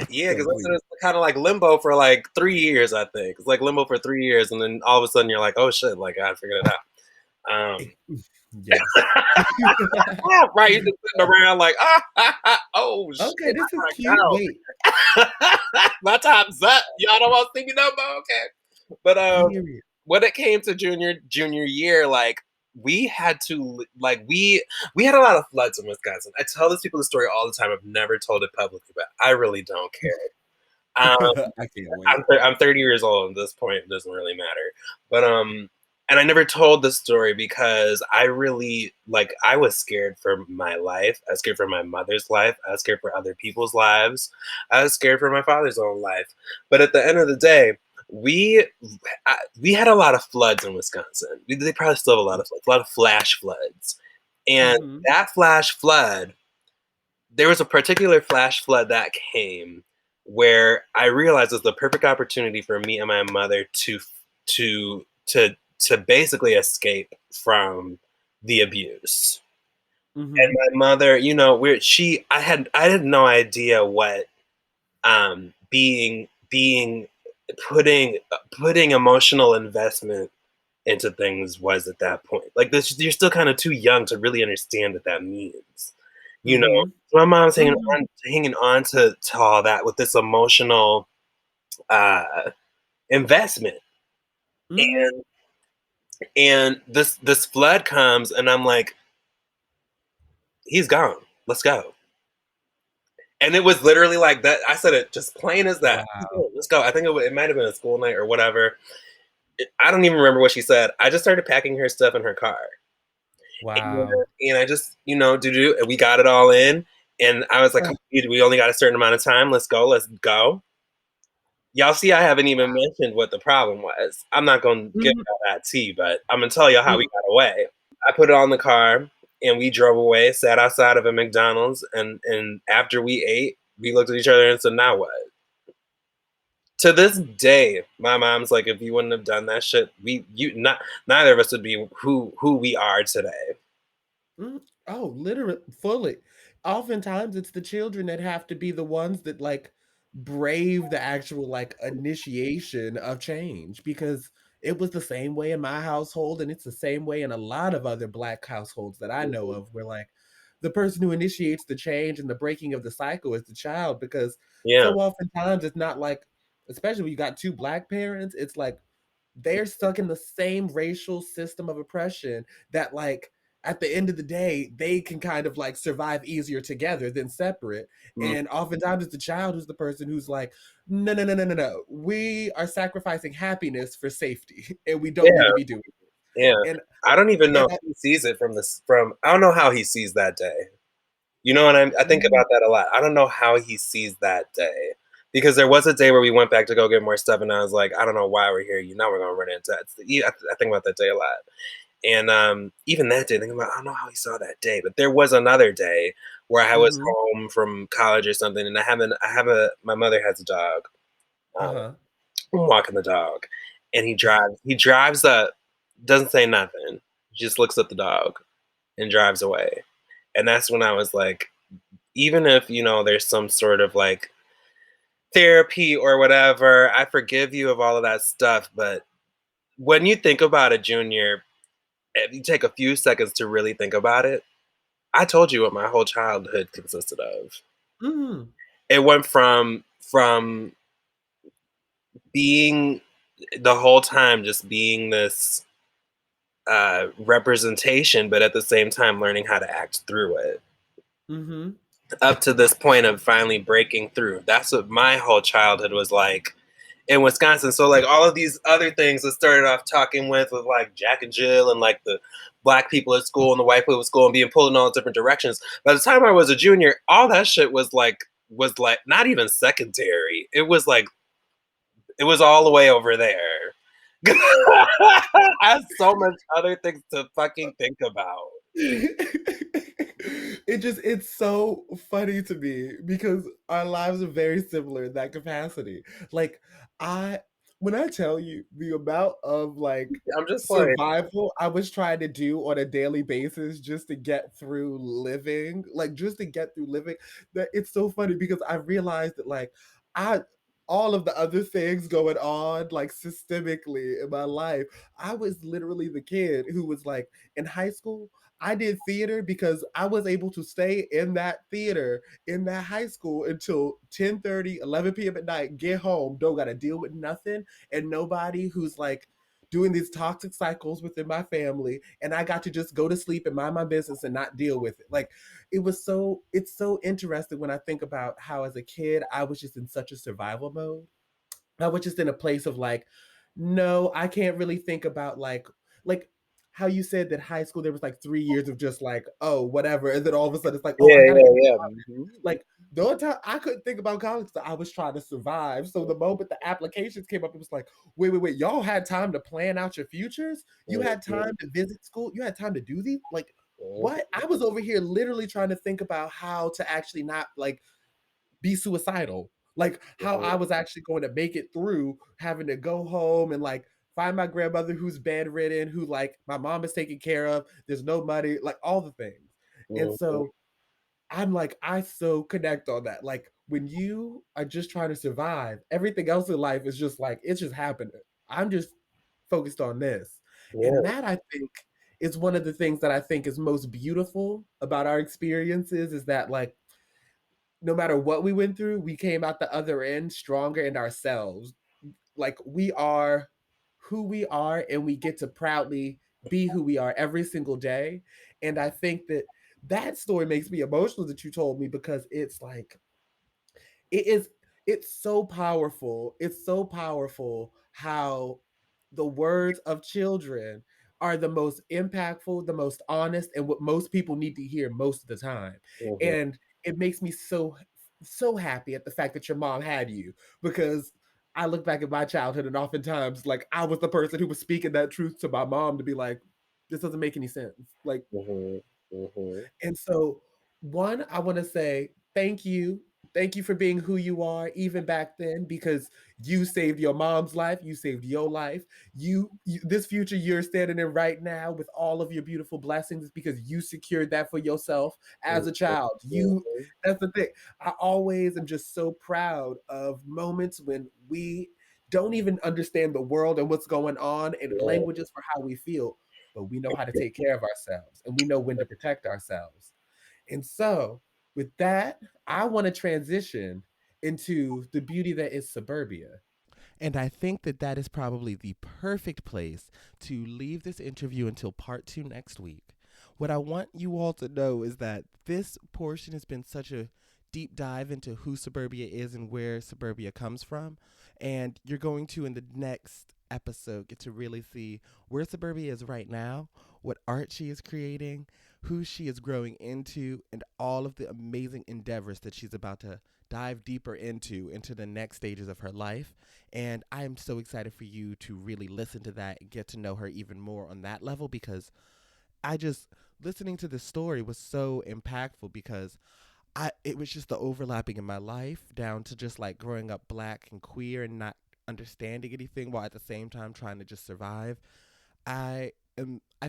Yeah, because Completely. it's kind of like limbo for like 3 years. I think it's like limbo for 3 years, and then all of a sudden you're like, oh shit, like I figured it out. Yes. Right, you just sitting around like, oh shit, Okay, this is I cute. gotta Wait. go. My time's up. Y'all don't want to see me no more. Okay, but Period. when it came to junior year, like we had to like we had a lot of floods in Wisconsin. I tell these people the story all the time. I've never told it publicly, but I really don't care. Um, I can't wait. I'm 30 years old at this point. It doesn't really matter. But and I never told this story because I really like I was scared for my life. I was scared for my mother's life. I was scared for other people's lives. I was scared for my father's own life. But at the end of the day, we we had a lot of floods in Wisconsin. They probably still have a lot of floods, a lot of flash floods. And Mhm. that flash flood there was a particular flash flood that came where I realized it was the perfect opportunity for me and my mother to to to basically escape from the abuse. And Mhm. my mother, I had no idea being putting emotional investment into things was at that point. Like this, you're still kind of too young to really understand what that means. You know, Mm-hmm. so my mom's Mm-hmm. hanging on to all that with this emotional uh, investment, Mm-hmm. and this flood comes, and I'm like, he's gone. Let's go. And it was literally like that. I said it just plain as that. Wow. Let's go. I think it might have been a school night or whatever. I don't even remember what she said. I just started packing her stuff in her car. And, Wow. and I just, and we got it all in. And I was like, Uh, we only got a certain amount of time. Let's go. Let's go. Y'all see, I haven't even mentioned what the problem was. I'm not going to give mhm, y'all that tea, but I'm going to tell you how we mhm. got away. I put it on the car and we drove away, sat outside of a McDonald's. And after we ate, we looked at each other and said, now what? To this day, my mom's like, if you wouldn't have done that shit, neither of us would be who we are today. Mm. Oh, literally, fully. Oftentimes, it's the children that have to be the ones that like brave the actual like initiation of change because it was the same way in my household, and it's the same way in a lot of other Black households that I know of, where like the person who initiates the change and the breaking of the cycle is the child because Yeah, so oftentimes it's not like, especially when you got two Black parents, it's like they're stuck in the same racial system of oppression that like at the end of the day they can kind of like survive easier together than separate, mm, and oftentimes it's the child who's the person who's like, no, no, no, no, no, no, we are sacrificing happiness for safety and we don't need yeah, to be doing yeah. it. I don't even know And if he sees it from this. From I don't know how he sees that day. You know what I think mm, about that a lot. I don't know how he sees that day because there was a day where we went back to go get more stuff, and I was like, I don't know why we're here. You know, we're gonna run into it. I think about that day a lot. And even that day, thinking about, I don't know how he saw that day, but there was another day where I was mhm, home from college or something, and my mother has a dog. Um, uh-huh. I'm walking the dog, and he drives up, doesn't say nothing, just looks at the dog and drives away. And that's when I was like, even if there's some sort of like therapy or whatever, I forgive you of all of that stuff. But when you think about it, Junior, if you take a few seconds to really think about it, I told you what my whole childhood consisted of. Mhm, It went from being the whole time just being this representation, but at the same time learning how to act through it. mhm, Up to this point of finally breaking through. That's what my whole childhood was like in Wisconsin. So like all of these other things that started off talking with like Jack and Jill and like the black people at school and the white people at school and being pulled in all different directions. By the time I was a junior, all that shit was like not even secondary. It was all the way over there. I have so much other things to fucking think about. it's so funny to me because our lives are very similar in that capacity. Like I when I tell you the amount of like I'm just like, survival I was trying to do on a daily basis just to get through living, like just to get through living, that it's so funny because I realized that like I all of the other things going on like systemically in my life, I was literally the kid who was like in high school I did theater because I was able to stay in that theater in that high school until 10:30, 11 p.m. at night, get home, don't gotta deal with nothing and nobody who's like doing these toxic cycles within my family. And I got to just go to sleep and mind my business and not deal with it. Like it's so interesting when I think about how as a kid I was just in such a survival mode. I was just in a place of like, no, I can't really think about like how you said that high school there was like 3 years of just like, oh, whatever. And then all of a sudden it's like, oh, yeah, I gotta yeah, get yeah. Mhm. like the only time I couldn't think about college, so I was trying to survive. So the moment the applications came up, it was like, wait, wait, wait, y'all had time to plan out your futures? You had Mhm, time to visit school? You had time to do these? Like, mhm, what? I was over here literally trying to think about how to actually not like be suicidal. Like how mhm, I was actually going to make it through having to go home and like find my grandmother who's bedridden, who like my mom is taking care of. There's no money, like all the things. And mhm, so I'm like, I so connect on that. Like when you are just trying to survive, everything else in life is just like, it's just happening. I'm just focused on this. Yeah. And that I think is one of the things that I think is most beautiful about our experiences is that like no matter what we went through, we came out the other end stronger in ourselves. Like we are who we are and we get to proudly be who we are every single day. And I think that that story makes me emotional that you told me because it's like it is it's so powerful. It's so powerful how the words of children are the most impactful, the most honest, and what most people need to hear most of the time. Mhm. And it makes me so happy at the fact that your mom had you because I look back at my childhood and oftentimes like I was the person who was speaking that truth to my mom to be like, this doesn't make any sense. Like Mhm. Mhm. and so, one, I want to say thank you. Thank you for being who you are, even back then, because you saved your mom's life. You saved your life. This future you're standing in right now with all of your beautiful blessings is because you secured that for yourself as a Mhm. child. That's the thing. I always am just so proud of moments when we don't even understand the world and what's going on and Yeah. languages for how we feel, but we know how to take care of ourselves and we know when to protect ourselves. And so, with that, I want to transition into the beauty that is suburbia. And I think that that is probably the perfect place to leave this interview until part two next week. What I want you all to know is that this portion has been such a deep dive into who Suburbia is and where Suburbia comes from. And you're going to, in the next episode, get to really see where Suburbia is right now, what art she is creating, who she is growing into, and all of the amazing endeavors that she's about to dive deeper into the next stages of her life. And I am so excited for you to really listen to that and get to know her even more on that level because I just listening to this story was so impactful because I it was just the overlapping in my life down to just like growing up black and queer and not understanding anything while at the same time trying to just survive. I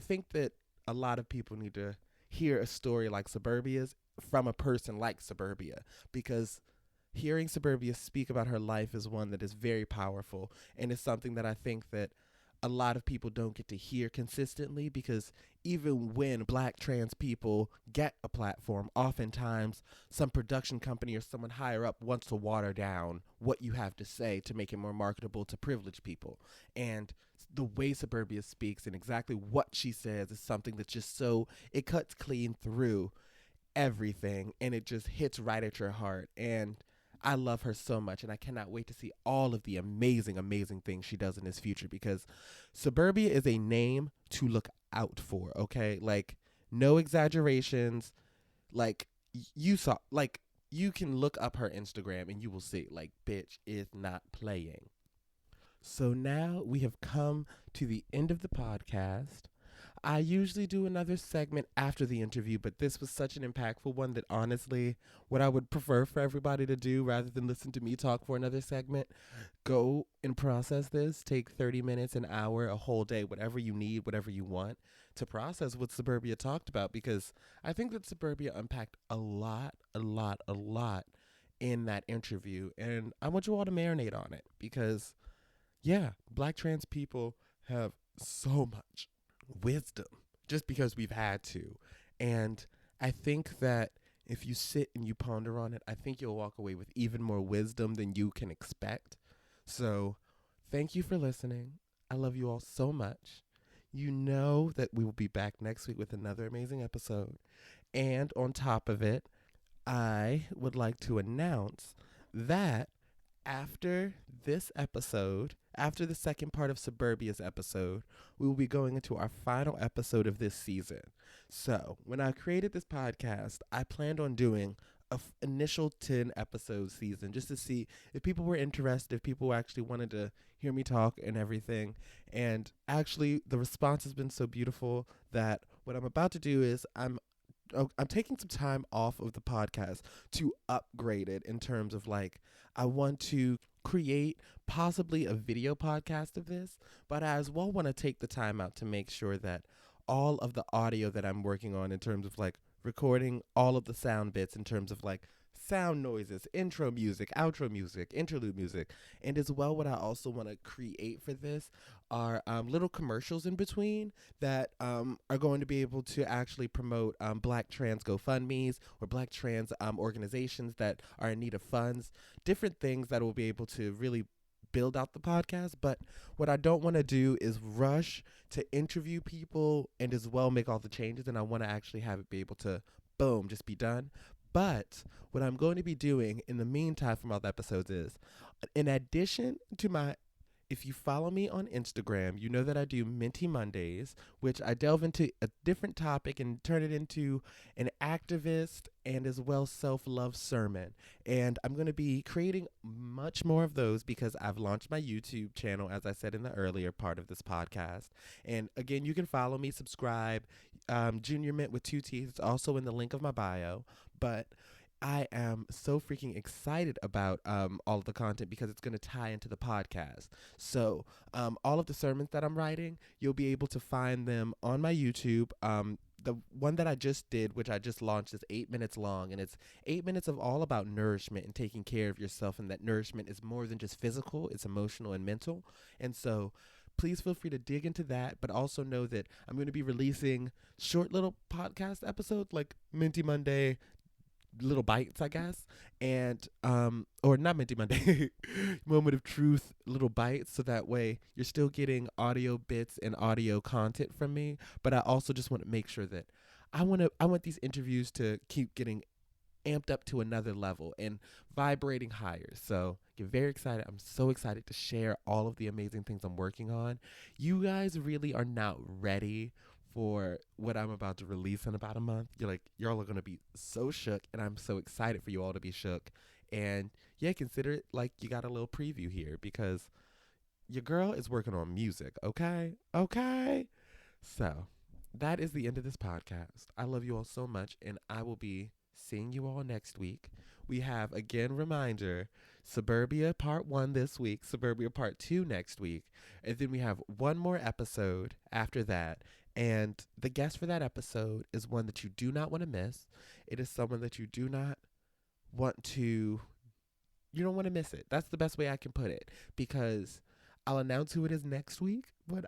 think that a lot of people need to hear a story like Suburbia's from a person like Suburbia because hearing Suburbia speak about her life is one that is very powerful and it's something that I think that a lot of people don't get to hear consistently because even when black trans people get a platform, oftentimes some production company or someone higher up wants to water down what you have to say to make it more marketable to privileged people. And the way Suburbia speaks and exactly what she says is something that's just so, it cuts clean through everything and it just hits right at your heart. And I love her so much and I cannot wait to see all of the amazing, amazing things she does in this future because Suburbia is a name to look out for, okay? Like, no exaggerations. Like, you saw, like, you can look up her Instagram and you will see, like, bitch is not playing. So now we have come to the end of the podcast. I usually do another segment after the interview, but this was such an impactful one that honestly, what I would prefer for everybody to do rather than listen to me talk for another segment, go and process this. Take 30 minutes, an hour, a whole day, whatever you need, whatever you want to process what Suburbia talked about because I think that Suburbia unpacked a lot in that interview. And I want you all to marinate on it because yeah, black trans people have so much wisdom just because we've had to. And I think that if you sit and you ponder on it, I think you'll walk away with even more wisdom than you can expect. So, thank you for listening. I love you all so much. You know that we will be back next week with another amazing episode. And on top of it, I would like to announce that after this episode, after the second part of Suburbia's episode, we will be going into our final episode of this season. So, when I created this podcast, I planned on doing a initial 10 episode season just to see if people were interested, if people actually wanted to hear me talk and everything. And actually, the response has been so beautiful that what I'm about to do is I'm taking some time off of the podcast to upgrade it in terms of like I want to create possibly a video podcast of this, but I as well want to take the time out to make sure that all of the audio that I'm working on in terms of like recording all of the sound bits in terms of like sound noises, intro music, outro music, interlude music. And as well, what I also want to create for this are little commercials in between that are going to be able to actually promote Black trans GoFundMe's or Black trans organizations that are in need of funds, different things that will be able to really build out the podcast. But what I don't want to do is rush to interview people and as well make all the changes. And I want to actually have it be able to, boom, just be done. But what I'm going to be doing in the meantime from all the episodes is, in addition to my, if you follow me on Instagram, you know that I do Minty Mondays, which I delve into a different topic and turn it into an activist and as well self love sermon. And I'm going to be creating much more of those because I've launched my YouTube channel, as I said in the earlier part of this podcast. And again, you can follow me, subscribe. Junior Mint with two T's. It's also in the link of my bio. But I am so freaking excited about all of the content because it's going to tie into the podcast. So, all of the sermons that I'm writing, you'll be able to find them on my YouTube. The one that I just did, which I just launched, is 8 minutes long, and it's 8 minutes of all about nourishment and taking care of yourself, and that nourishment is more than just physical, it's emotional and mental. And so, please feel free to dig into that, but also know that I'm going to be releasing short little podcast episodes like Minty Monday, little bites, I guess, and or not Minty Monday, moment of truth, little bites, so that way you're still getting audio bits and audio content from me. But I also just want to make sure that I want these interviews to keep getting amped up to another level and vibrating higher. So get very excited. I'm so excited to share all of the amazing things I'm working on. You guys really are not ready for what I'm about to release in about a month. Y'all are gonna be so shook, and I'm so excited for you all to be shook. And yeah, consider it like you got a little preview here because your girl is working on music, okay? Okay. So that is the end of this podcast. I love you all so much, and I will be seeing you all next week. We have, again, reminder, Suburbia Part 1 this week, Suburbia Part 2 next week, and then we have one more episode after that. And the guest for that episode is one that you do not want to miss. It is someone that want to you don't want to miss it. That's the best way I can put it because I'll announce who it is next week, but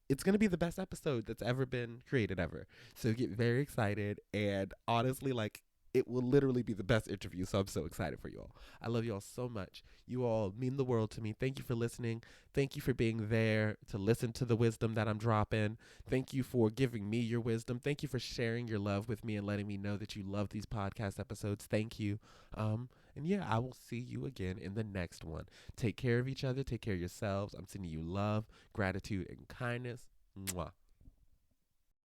it's going to be the best episode that's ever been created ever. So get very excited. And honestly, like, it will literally be the best interview. So I'm so excited for you all. I love you all so much. You all mean the world to me. Thank you for listening. Thank you for being there to listen to the wisdom that I'm dropping. Thank you for giving me your wisdom. Thank you for sharing your love with me and letting me know that you love these podcast episodes. Thank you. And yeah, I will see you again in the next one. Take care of each other. Take care of yourselves. I'm sending you love, gratitude, and kindness. Mwah.